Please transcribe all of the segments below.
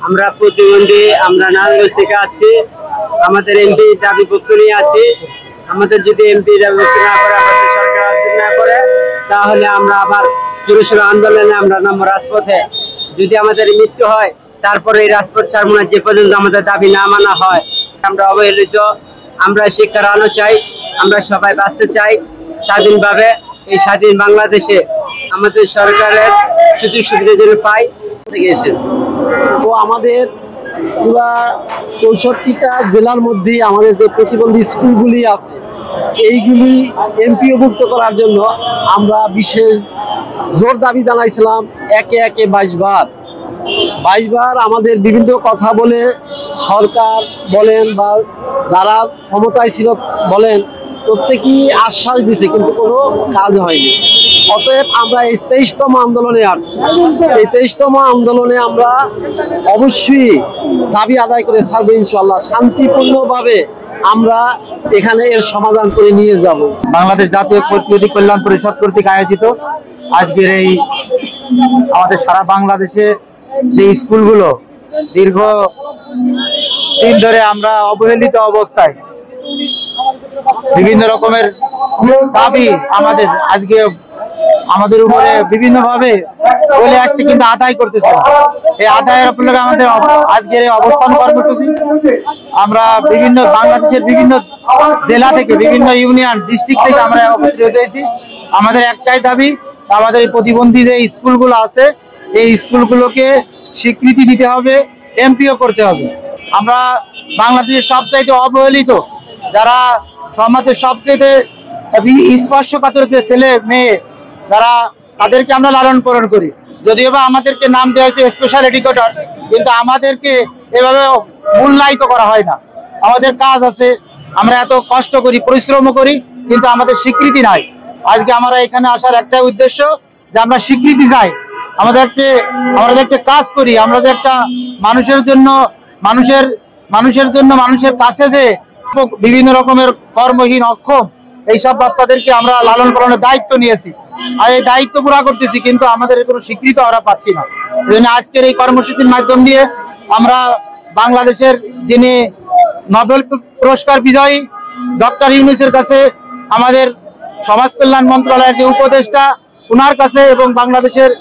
আমরা প্রতিবন্ধী, আমরা নারায়ণগঞ্জ থেকে আছি। আমাদের এমপি দাবিপত্র নিয়ে আছি। আমাদের যদি এমপি দাবিপত্র না করে, আমাদের সরকার না করে, তাহলে আমরা আবার জোরসোর আন্দোলনে আমরা নামবো রাজপথে। যদি আমাদের মৃত্যু হয়, তারপরে এই রাজপথ ছাড়বো না যে পর্যন্ত আমাদের দাবি না মানা হয়। আমরা অবহেলিত, আমরা শিক্ষার আলো চাই, আমরা সবাই বাঁচতে চাই স্বাধীনভাবে। এই স্বাধীন বাংলাদেশে আমাদের সরকারের সুযোগ সুবিধা যেন পাই থেকে এসেছে। তো আমাদের পুরা 64টা জেলার মধ্যে আমাদের যে প্রতিবন্ধী স্কুলগুলি আছে, এইগুলি এমপিওভুক্ত করার জন্য আমরা বিশেষ জোর দাবি জানাইছিলাম। একে 22 বার আমাদের বিভিন্ন কথা বলে সরকার বলেন বা যারা ক্ষমতায় ছিল বলেন, প্রত্যেকেই আশ্বাস দিছে, কিন্তু কোনো কাজ হয়নি। অতএব আমরা এই 23তম আন্দোলনে আসছি। এই 23তম আন্দোলনে আমরা অবশ্যই দাবি আদায় করে ছাড়বো ইনশাল্লাহ। শান্তিপূর্ণভাবে আমরা এখানে এর সমাধান করে নিয়ে যাব। বাংলাদেশ জাতীয় প্রতিনিধি কল্যাণ পরিষদ কর্তৃক আয়োজিত আজকের এই আমাদের সারা বাংলাদেশে যে স্কুলগুলো দীর্ঘ দিন ধরে আমরা অবহেলিত অবস্থায় বিভিন্ন রকমের দাবি আজকে আমাদের উপরে বিভিন্ন ভাবে বলে আসছে, কিন্তু আদায় করতেছে না। এই আদায়ের উপলক্ষে আমাদের আজকের এই অবস্থান কর্মসূচি। আমরা বিভিন্ন বাংলাদেশের বিভিন্ন জেলা থেকে, বিভিন্ন ইউনিয়ন ডিস্ট্রিক্ট থেকে আমরা একত্রিত হয়েছি। আমাদের একটাই দাবি, আমাদের এই প্রতিবন্ধী যে স্কুলগুলো আছে, এই স্কুলগুলোকে স্বীকৃতি দিতে হবে, এমপিও করতে হবে। আমরা বাংলাদেশের সবচাইতে অবহেলিত, যারা সমাজের সবচাইতে স্পর্শকাতর ছেলে মেয়ে, যারা তাদেরকে আমরা লালন পালন করি। যদিও বা আমাদেরকে নাম দেওয়া হয়েছে স্পেশাল এডুকেটর, কিন্তু আমাদেরকে এভাবে মূল্যায়িত করা হয় না। আমাদের কাজ আছে, আমরা এত কষ্ট করি, পরিশ্রম করি, কিন্তু আমাদের স্বীকৃতি নাই। আজকে আমরা এখানে আসার একটাই উদ্দেশ্য যে আমরা স্বীকৃতি চাই। আমরা একটা কাজ করি, আমরা একটা মানুষের জন্য মানুষের কাছে যে বিভিন্ন রকমের কর্মহীন, অক্ষম এইসব বাচ্চাদেরকে আমরা লালন পালনের দায়িত্ব নিয়েছি, আর এই দায়িত্ব পুরা করতেছি, কিন্তু আমাদের কোনো স্বীকৃতি আমরা পাচ্ছি না। এই জন্য আজকের এই কর্মসূচির মাধ্যম দিয়ে আমরা বাংলাদেশের যিনি নোবেল পুরস্কার বিজয়ী ডক্টর ইউনূসের কাছে, আমাদের সমাজ কল্যাণ মন্ত্রণালয়ের যে উপদেষ্টা, ওনার কাছে, এবং বাংলাদেশের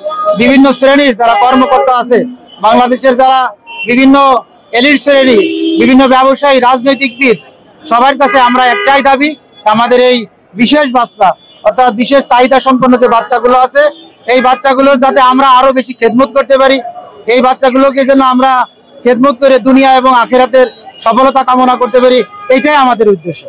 বিভিন্ন শ্রেণীর যারা কর্মকর্তা আছে, বাংলাদেশের যারা বিভিন্ন এলিট শ্রেণী, বিভিন্ন ব্যবসায়ী, রাজনৈতিকবিদ, সবার কাছে আমরা একটাই দাবি, আমাদের এই বিশেষ বাচ্চা অর্থাৎ বিশেষ চাহিদা সম্পন্ন যে বাচ্চাগুলো আছে, এই বাচ্চাগুলোর যাতে আমরা আরো বেশি খেদমত করতে পারি, এই বাচ্চাগুলোকে যেন আমরা খেদমত করে দুনিয়া এবং আখিরাতের সফলতা কামনা করতে পারি, এটাই আমাদের উদ্দেশ্য।